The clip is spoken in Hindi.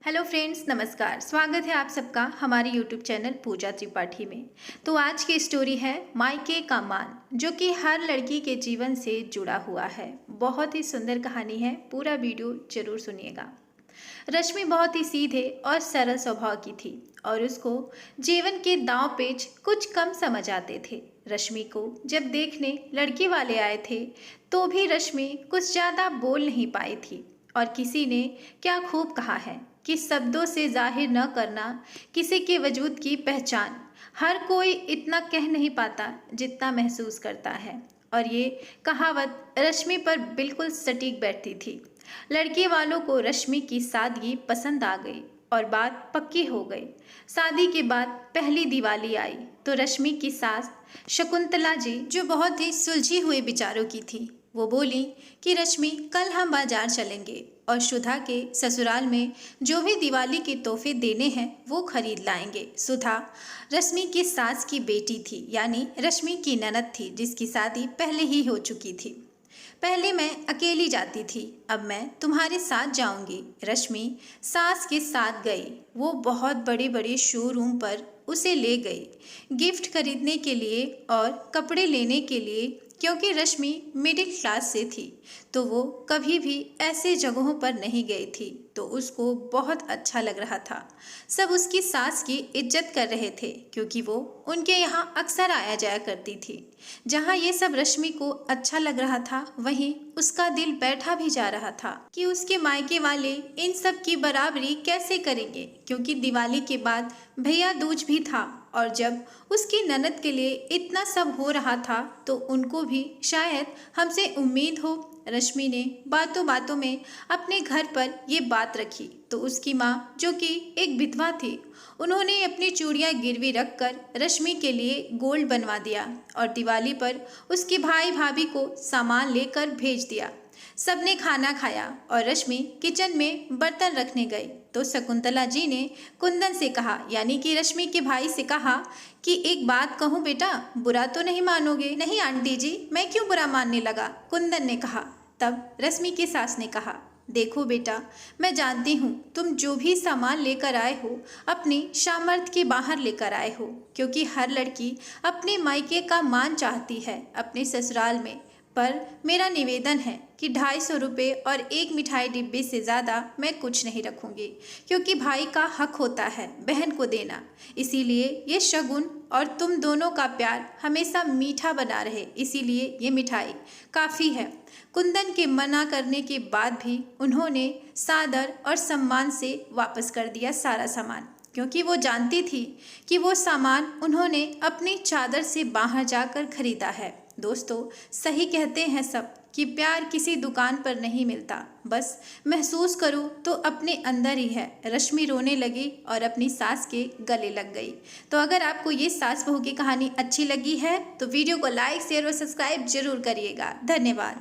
हेलो फ्रेंड्स, नमस्कार। स्वागत है आप सबका हमारे यूट्यूब चैनल पूजा त्रिपाठी में। तो आज की स्टोरी है मायके का मान, जो कि हर लड़की के जीवन से जुड़ा हुआ है। बहुत ही सुंदर कहानी है, पूरा वीडियो जरूर सुनिएगा। रश्मि बहुत ही सीधे और सरल स्वभाव की थी और उसको जीवन के दांव पेच कुछ कम समझ आते थे। रश्मि को जब देखने लड़की वाले आए थे तो भी रश्मि कुछ ज़्यादा बोल नहीं पाई थी। और किसी ने क्या खूब कहा है कि शब्दों से जाहिर न करना किसी के वजूद की पहचान। हर कोई इतना कह नहीं पाता जितना महसूस करता है। और ये कहावत रश्मि पर बिल्कुल सटीक बैठती थी। लड़की वालों को रश्मि की सादगी पसंद आ गई और बात पक्की हो गई। शादी के बाद पहली दिवाली आई तो रश्मि की सास शकुंतला जी, जो बहुत ही सुलझी हुए विचारों की थी, वो बोली कि रश्मि, कल हम बाजार चलेंगे और सुधा के ससुराल में जो भी दिवाली के तोहफे देने हैं वो खरीद लाएंगे। सुधा रश्मि की सास की बेटी थी, यानी रश्मि की ननद थी, जिसकी शादी पहले ही हो चुकी थी। पहले मैं अकेली जाती थी, अब मैं तुम्हारे साथ जाऊंगी। रश्मि सास के साथ गई। वो बहुत बड़े बड़े शोरूम पर उसे ले गई, गिफ्ट खरीदने के लिए और कपड़े लेने के लिए। क्योंकि रश्मि मिडिल क्लास से थी तो वो कभी भी ऐसे जगहों पर नहीं गई थी, तो उसको बहुत अच्छा लग रहा था। सब उसकी सास की इज्जत कर रहे थे क्योंकि वो उनके यहाँ अक्सर आया जाया करती थी। जहाँ ये सब रश्मि को अच्छा लग रहा था, वहीं उसका दिल बैठा भी जा रहा था कि उसके मायके वाले इन सब की बराबरी कैसे करेंगे, क्योंकि दिवाली के बाद भैया दूज भी था और जब उसकी ननद के लिए इतना सब हो रहा था तो उनको भी शायद हमसे उम्मीद हो। रश्मि ने बातों बातों में अपने घर पर ये बात रखी तो उसकी माँ, जो कि एक विधवा थी, उन्होंने अपनी चूड़ियाँ गिरवी रखकर रश्मि के लिए गोल्ड बनवा दिया और दिवाली पर उसके भाई भाभी को सामान लेकर भेज दिया। सबने खाना खाया और रश्मि किचन में बर्तन रखने गई तो शकुंतला जी ने कुंदन से कहा, यानी कि रश्मि के भाई से कहा कि एक बात कहूँ बेटा, बुरा तो नहीं मानोगे? नहीं आंटी जी, मैं क्यों बुरा मानने लगा, कुंदन ने कहा। तब रश्मि की सास ने कहा, देखो बेटा, मैं जानती हूँ तुम जो भी सामान लेकर आए हो अपनी सामर्थ्य के बाहर लेकर आए हो, क्योंकि हर लड़की अपने मायके का मान चाहती है अपने ससुराल में। पर मेरा निवेदन है कि 250 रुपये और एक मिठाई डिब्बे से ज़्यादा मैं कुछ नहीं रखूँगी, क्योंकि भाई का हक होता है बहन को देना। इसीलिए ये शगुन और तुम दोनों का प्यार हमेशा मीठा बना रहे, इसीलिए ये मिठाई काफ़ी है। कुंदन के मना करने के बाद भी उन्होंने सादर और सम्मान से वापस कर दिया सारा सामान, क्योंकि वो जानती थी कि वो सामान उन्होंने अपनी चादर से बाहर जाकर खरीदा है। दोस्तों, सही कहते हैं सब कि प्यार किसी दुकान पर नहीं मिलता, बस महसूस करो तो अपने अंदर ही है। रश्मि रोने लगी और अपनी सास के गले लग गई। तो अगर आपको ये सास बहू की कहानी अच्छी लगी है तो वीडियो को लाइक, शेयर और सब्सक्राइब जरूर करिएगा। धन्यवाद।